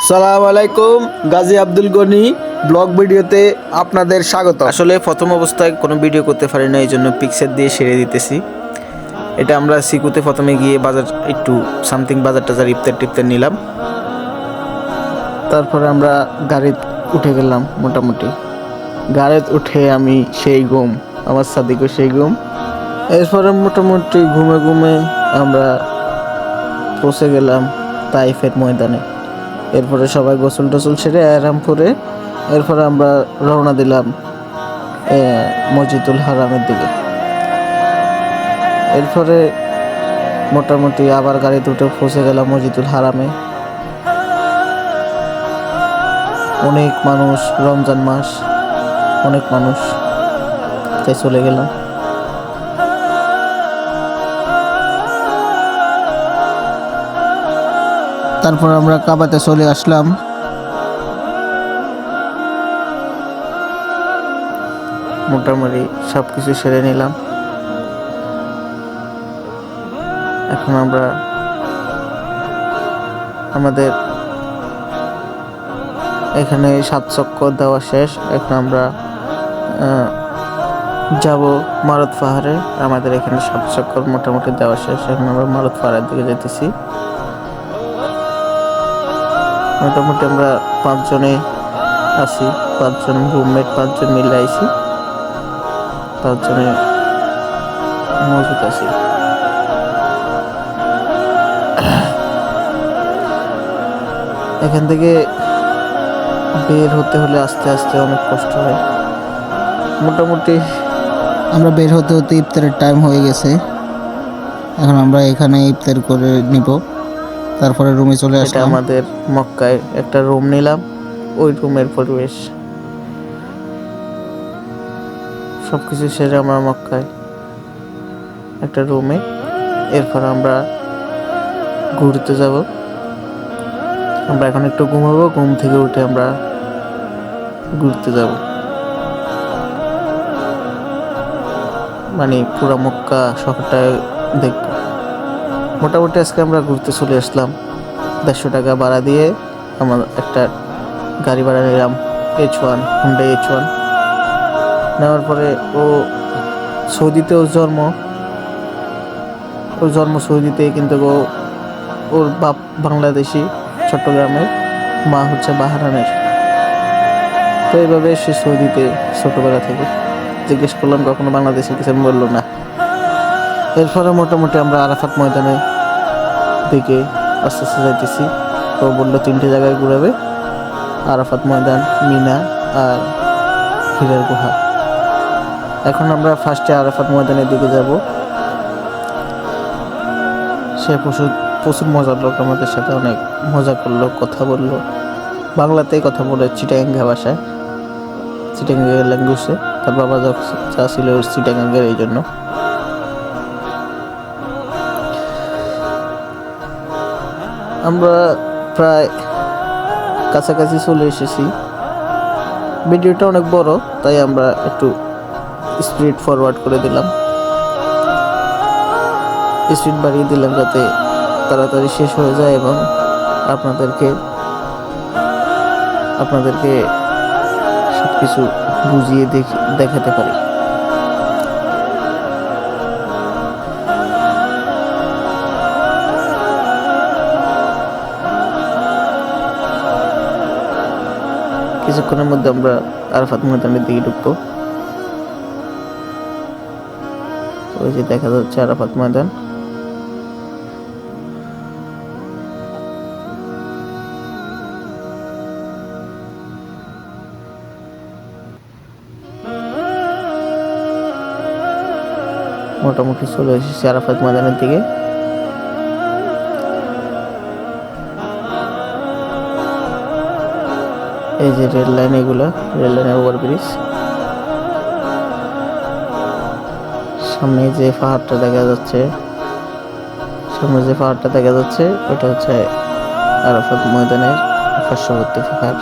সালাম আলাইকুম, গাজী আব্দুল গনি ব্লগ ভিডিওতে আপনাদের স্বাগত। আসলে প্রথম অবস্থায় কোনো ভিডিও করতে পারি না, এই জন্য পিকচার দিয়ে সেরে দিতেছি। এটা আমরা সিকুতে প্রথমে গিয়ে বাজার একটু সামথিং বাজার টাজার ইফতার নিলাম। তারপরে আমরা গাড়িতে উঠে গেলাম। মোটামুটি গাড়িতে উঠে আমি সেই ঘুম, আমার সাদিকও সেই ঘুম। এরপরে মোটামুটি ঘুমে ঘুমে আমরা পৌঁছে গেলাম তাইফের ময়দানে। এরপরে সবাই গোসল টোসল সেরে আরাম করে এরপরে আমরা রওনা দিলাম মসজিদুল হারামের দিকে। এরপরে মোটামুটি আবার গাড়িতে উঠে পৌঁছে গেলাম মসজিদুল হারামে। অনেক মানুষ, রমজান মাস, অনেক মানুষ, তাই চলে গেলাম। তারপর আমরা কাবাতে চলে আসলাম। মোটামুটি সব কিছু সেরে নিলাম। এখন আমরা আমাদের এখানে 7 চক্কর দেওয়া শেষ। এখন আমরা যাব মারুত পাহাড়ে। আমাদের এখানে 7 চক্কর মোটামুটি দেওয়া শেষ। এখন আমরা মারুত পাহাড়ের দিকে যেতেছি। মোটামুটি আমরা 5 জনে আছি, 5 জন রুমমেট, 5 জন মিলে আইছি, 5 জনে মজুদ আছি। এখান থেকে বের হতে হলে আস্তে আস্তে অনেক কষ্ট হয়। মোটামুটি আমরা বের হতে হতে ইফতারের টাইম হয়ে গেছে। এখন আমরা এখানে ইফতার করে নিব, তারপরে রুমে চলে আসলাম। এটা আমাদের মক্কায় একটা রুম নিলাম, ওই রুমের পরিবেশ সবকিছু সেরে আমরা মক্কায় একটা রুমে। এরপর আমরা ঘুরতে যাব। আমরা এখন একটু ঘুমাবো, ঘুম থেকে উঠে আমরা ঘুরতে যাব, মানে পুরা মক্কা শহরটা দেখব। মোটামুটি আজকে আমরা ঘুরতে চলে আসলাম। 150 টাকা ভাড়া দিয়ে আমার একটা গাড়ি ভাড়া নিলাম, H1, হুন্ডা H1। নেওয়ার পরে ও সৌদিতে ওর জন্ম সৌদিতে, কিন্তু ওর বাপ বাংলাদেশি, চট্টগ্রামের, মা হচ্ছে বাহারানের। তো এইভাবে সে সৌদিতে ছোটবেলা থেকে। জিজ্ঞেস করলাম কখনো বাংলাদেশে কিছু, বললো না। এরপরে মোটামুটি আমরা আরাফাত ময়দানের দিকে আস্তে আস্তে যাইতেছি। তো বললো 3টে জায়গায় ঘুরাবে, আরাফাত ময়দান, মিনা আর হীরার গুহা। এখন আমরা ফার্স্টে আরাফাত ময়দানের দিকে যাব। সে প্রচুর মজার লোক, আমাদের সাথে অনেক মজা করলো, কথা বললো, বাংলাতেই কথা বলে, চিটাগাঙ্গা ভাষায়, চিটাগাঙ্গা ল্যাঙ্গুয়েজে। তার বাবা যা ছিল চিটাগাঙ্গের, এই জন্য। আমরা প্রায় কাছাকাছি চলে এসেছি। ভিডিওটা অনেক বড়, তাই আমরা একটু স্পিড ফরওয়ার্ড করে দিলাম, স্পিড বাড়িয়ে দিলাম, যাতে তাড়াতাড়ি শেষ হয়ে যায় এবং আপনাদেরকে সবকিছু বুঝিয়ে দেখাতে পারি। কিছুক্ষণের মধ্যে আমরা আরাফাত ময়দানের দিকে ঢুকবো। ওই যে দেখা যাচ্ছে আরাফাত ময়দান। মোটামুটি চলে এসেছি আরাফাত ময়দানের দিকে। এই যে রেল লাইন, এগুলা রেল লাইনের ওভারব্রিজ। সামনে যে পাহাড়টা দেখা যাচ্ছে, ওটা হচ্ছে আরাফাত ময়দানের পার্শ্ববর্তী পাহাড়।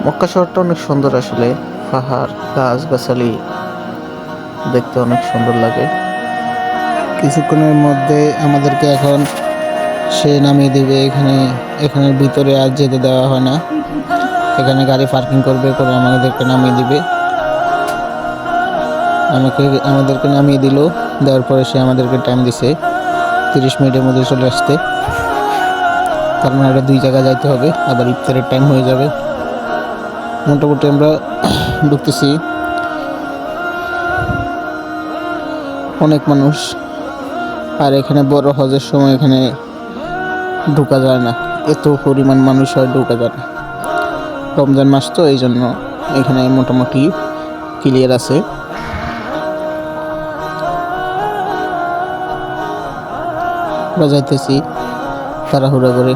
মক্কা শহরটা অনেক সুন্দর আসলে, পাহাড়, গাছ গাছালি দেখতে অনেক সুন্দর লাগে। কিছুক্ষণের মধ্যে আমাদেরকে এখন সে নামিয়ে দিবে। এখানের ভিতরে আর যেতে দেওয়া হয় না। এখানে গাড়ি পার্কিং করবে, করে আমাদেরকে নামিয়ে দিবে। আমাদেরকে নামিয়ে দিল। দেওয়ার পরে সে আমাদেরকে টাইম দিছে 30 মিনিটের মধ্যে চলে আসতে, কারণ আরও 2 জায়গায় যাইতে হবে, আবার ইফতারের টাইম হয়ে যাবে। মোটামুটি আমরা ঢুকতেছি, অনেক মানুষ। আর এখানে বড় হজের সময় এখানে ঢোকা যায় না, এত পরিমাণ মানুষ হয়, ঢোকা যায় না। রমজান মাস তো, এই জন্য এখানে মোটামুটি ক্লিয়ার আছে। আমরা যাইতেছি তাড়াহুড়া করে।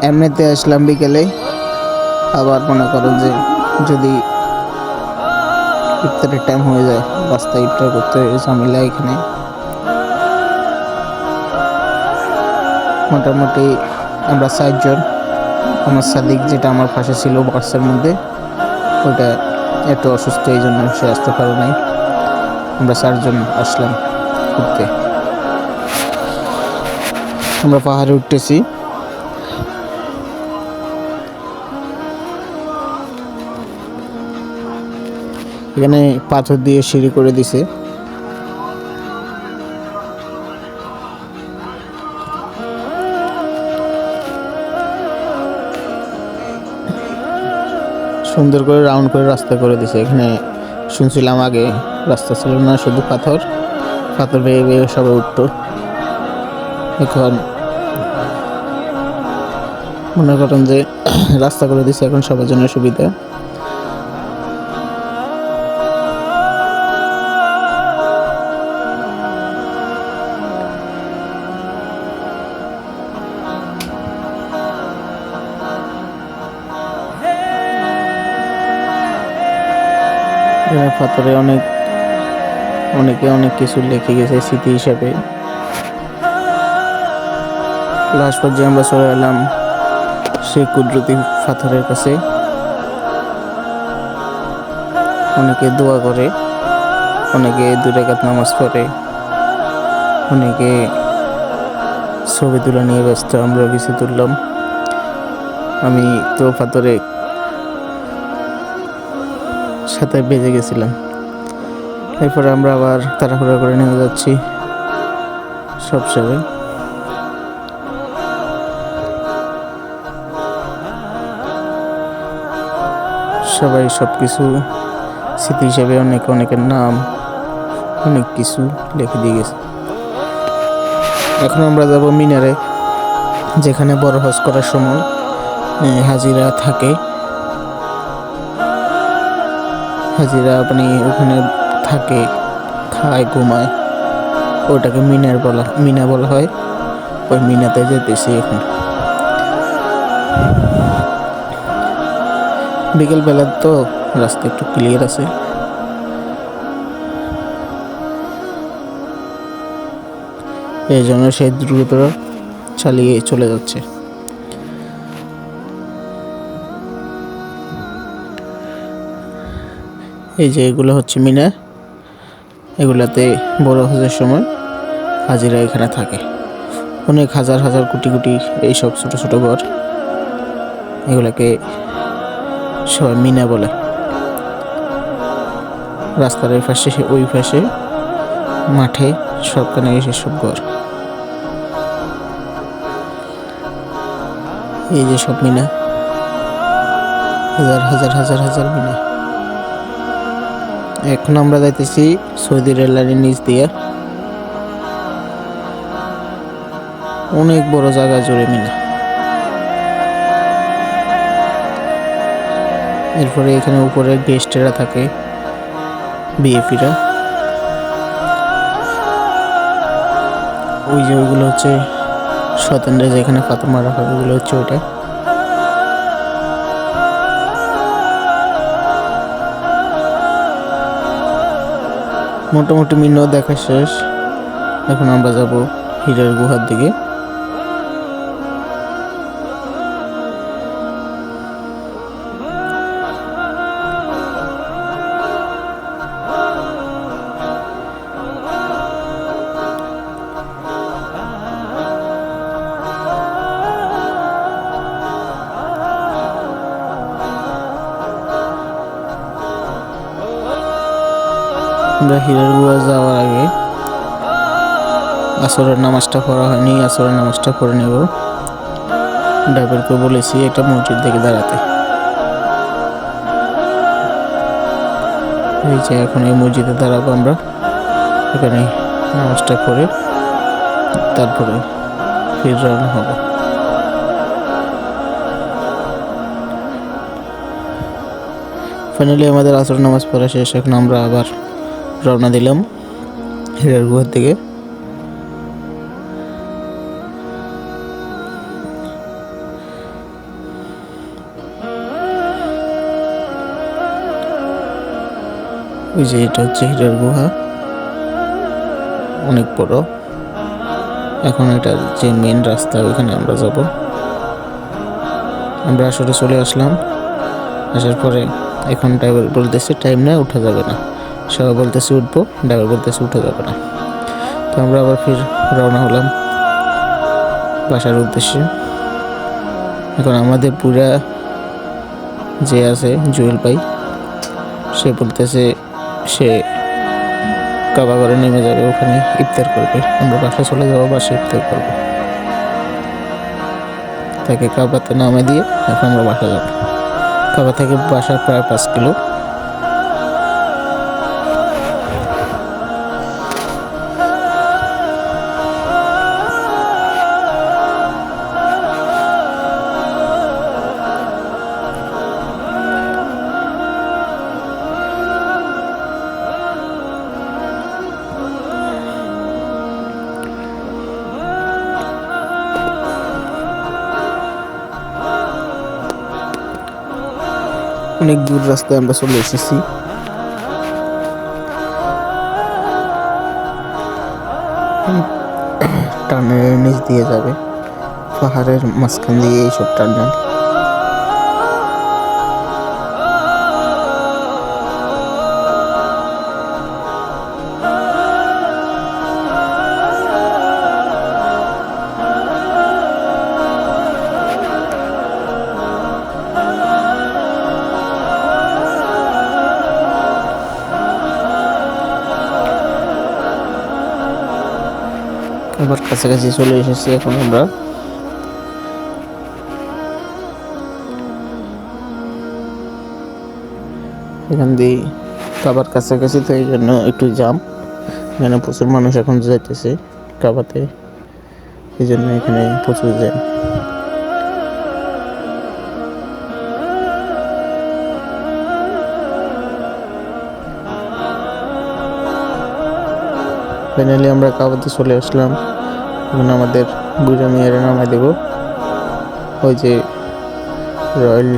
এমনিতে আসলাম বিকেলে, আবার মনে করেন যে যদি ইফতারের টাইম হয়ে যায়, রাস্তায় ইফতার করতে ঝামেলা। এখানে মোটামুটি আমরা 4 জন। আমার সাদিক, যেটা আমার পাশে ছিল বাসের মধ্যে, ওইটা একটু অসুস্থ, এই জন্য সে আসতে পারে নাই। আমরা 4 জন আসলাম ঘুরতে। আমরা পাহাড়ে উঠতেছি। এখানে পাথর দিয়ে সিঁড়ি করে দিছে। সুন্দর করে রাউন্ড করে রাস্তা করে দিছে। এখানে শুনছিলাম আগে রাস্তা ছিল না, শুধু পাথর বেয়ে বেয়ে সবাই উঠতো। এখন মনে করেন যে রাস্তা করে দিছে, এখন সবার জন্য সুবিধা। পাথরে অনেকে অনেক কিছু লিখে গেছে স্মৃতি হিসাবে। লাস্ট পর্যায়ে আমরা চলে এলাম সেই কুদরতি পাথরের কাছে। অনেকে দোয়া করে, অনেকে 2 রাকাত নামাজ পড়ে, অনেকে ছবি তোলা নিয়ে ব্যস্ত। আমরাও কিছু তুললাম। আমি তো পাথরে সাথে বেজে গেছিলাম। এরপরে আমরা আবার তাড়াহুড়া করে নেমে যাচ্ছি সব সবাই। সবাই সব কিছু স্মৃতি হিসেবে অনেকের নাম, অনেক কিছু লিখে দিয়ে গেছে। এখন আমরা যাব মিনারে, যেখানে বড় হজ করার সময় হাজিরা থাকে। হাজিরা আপনি ওখানে থাকে, খায়, ঘুমায়, ওটাকে মিনা বলা হয়। ওই মিনাতে যেতেছি এখন। বিকেলবেলা তো রাস্তা একটু ক্লিয়ার আছে। এই জন্য সে দ্রুত চালিয়ে চলে যাচ্ছে। এই যে এগুলো হচ্ছে মিনা। এগুলাতে বড় হজের সময় হাজিরা এখানে থাকে। অনেক হাজার হাজার কোটি কোটি এইসব ছোট ছোট ঘর, এগুলাকে সবাই মিনা বলে। রাস্তার এই পাশে ওই পাশে মাঠে সবখানে এসব ঘর। এই যে সব মিনা, হাজার হাজার হাজার হাজার মিনা। এখন আমরা যাইতেছি সৌদি রেললাইনের নিচ দিয়ে। অনেক বড় জায়গা জুড়ে মিনা। এরপরে এখানে উপরে গেস্টেরা থাকে, বিএপিরা। ওই যে ওইগুলো হচ্ছে শয়তানরা যেখানে পাথর মারা হয়, ওগুলো হচ্ছে ওইটা। মোটামুটি মিনা দেখা শেষ। এখন আমরা যাব হীরার গুহার দিকে। আমরা হীরার গুহা যাওয়ার আগে আসরের নামাজটা পড়া হয়নি, আসরের নামাজটা পড়ে নেব। ড্রাইভারকে বলেছি একটা মসজিদ থেকে দাঁড়াতে। এই যে এখন এই মসজিদে দাঁড়াবো আমরা, এখানে নামাজটা করে তারপরে ফির রওনা হব। ফাইনালি আমাদের আসর নামাজ পড়া শেষ, এখন আমরা আবার রওনা দিলাম হীরার গুহার দিকে। ওই যে এটা হচ্ছে হীরার গুহা, অনেক বড়। এখন এটার যে মেন রাস্তা ওইখানে আমরা যাব। আমরা আসলে চলে আসলাম, আসার পরে এখন ড্রাইভার বলতেছে টাইম না, উঠা যাবে না। সবাই বলতেছে উঠবো, ড্রাইভার বলতেছে উঠা যাবে না। তো আমরা আবার ফির রওনা হলাম বাসার উদ্দেশ্যে। এখন আমাদের পুরা যে আছে জুয়েল ভাই, সে বলতেছে সে কাবা ঘরে নেমে যাবে, ওখানে ইফতার করবে। আমরা বাসায় চলে যাবো, বাসায় ইফতার করবো। তাকে কাবাতে নামে দিয়ে এখন আমরা বাসা যাবো। কাবা থেকে বাসা প্রায় 5 কিলো। অনেক দূর রাস্তায় আমরা চলে এসেছি। টানেলের নিচ দিয়ে যাবে, পাহাড়ের মাঝখান দিয়ে এইসব টানেল। এবার কাছাকাছি চলে এসেছি এখন আমরা। এখান দিয়ে কাবার কাছাকাছি, তো এই জন্য একটু জাম। এখানে প্রচুর মানুষ এখন যাইতেছে কাবাতে, এই জন্য এখানে প্রচুর জ্যাম। ফাইনালি আমরা কাবাতে চলে আসলাম। এখন আমাদের বুড়া মেয়েরা নামাই দেব। ওই যে রয়্যাল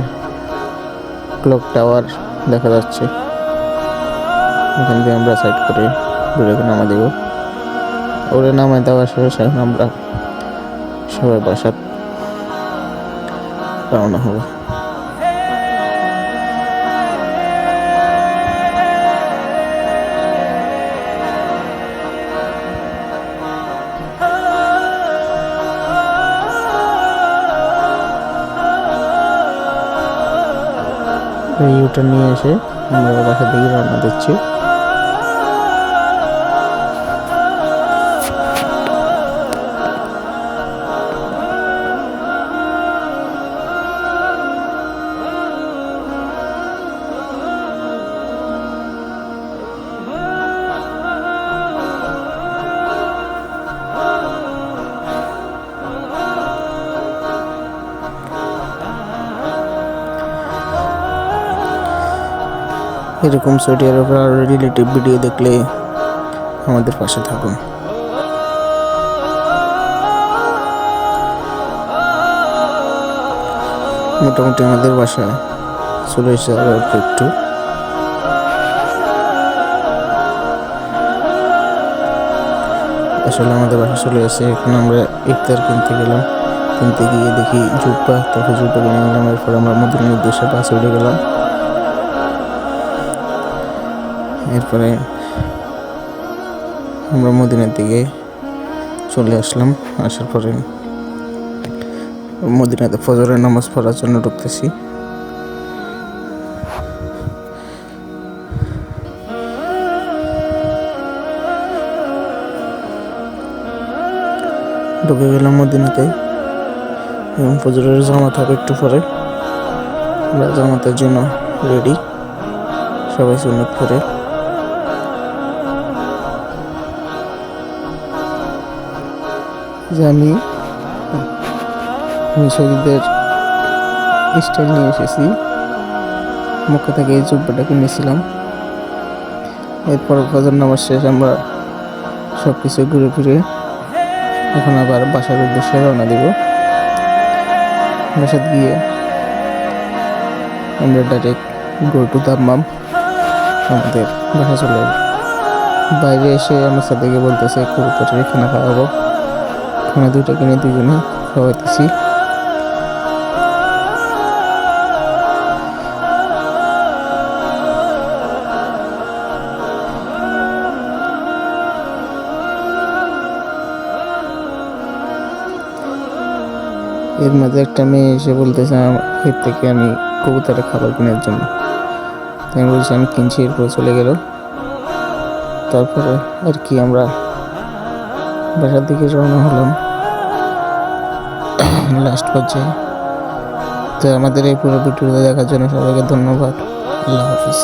ক্লক টাওয়ার দেখা যাচ্ছে, এখান দিয়ে আমরা সাইড করে বুড়াকে নামা দেব। ওরে নামাই দেওয়া শেষ, এখন আমরা সবাই বাসার রওনা হব। এই ইউটা নিয়ে এসে আমরা বাসার দিকে রওনা দিচ্ছি। এরকম সৌদি আরবের আরও রিলেটিভ ভিডিও দেখলে আমাদের পাশে থাকুন। মোটামুটি আমাদের বাসায় চলে এসে আরও একটু। আসলে আমাদের বাসা চলে এসে এখন আমরা ইফতার কিনতে গেলাম। কিনতে গিয়ে দেখি জুব্বা, তারপর জুব্বা কিনে নিলাম। এরপর আমরা মদিনার উদ্দেশ্যে বাসে উঠে গেলাম। এরপরে আমরা মদিনার দিকে চলে আসলাম। আসার পরে মদিনাতে ফজরের নামাজ পড়ার জন্য ঢুকতেছি। ঢুকে গেলাম মদিনাতে এবং ফজরের জামাত হবে একটু পরে। আমরা জামাতের জন্য রেডি, সবাই সুন্নত করে। যে আমি মিশরীদের স্টাইল নিয়ে এসেছি, মক্কা থেকে এই জুব্বাটা কিনেছিলাম। এরপর ফজর নামাজ শেষ আমরা সব কিছু ঘুরে ফিরে এখন আবার বাসার উদ্দেশ্যে রওনা দিব। বাসাত গিয়ে আমরা ডাইরেক্ট গো টু দাম্মাম, আমাদের বাসা চলে যাবো। বাইরে এসে আমার সাথে বলতেছে কবুতরের খানা খাওয়াবো। খানা 2টা কিনে 2জনে খাওয়াইতেছি। এর মাঝে একটা মেয়ে এসে বলতেছে এর থেকে আমি কবুতরের খাবার কেনার জন্য। তাই আমি বলছি আমি কিনছি, এরপরে চলে গেল। তারপরে আর কি আমরা বাসার দিকে রওনা হলাম লাস্ট পর্যায়ে। তো আমাদের এই পুরো ভিডিওটা দেখার জন্য সবাইকে ধন্যবাদ। আল্লাহ হাফিজ।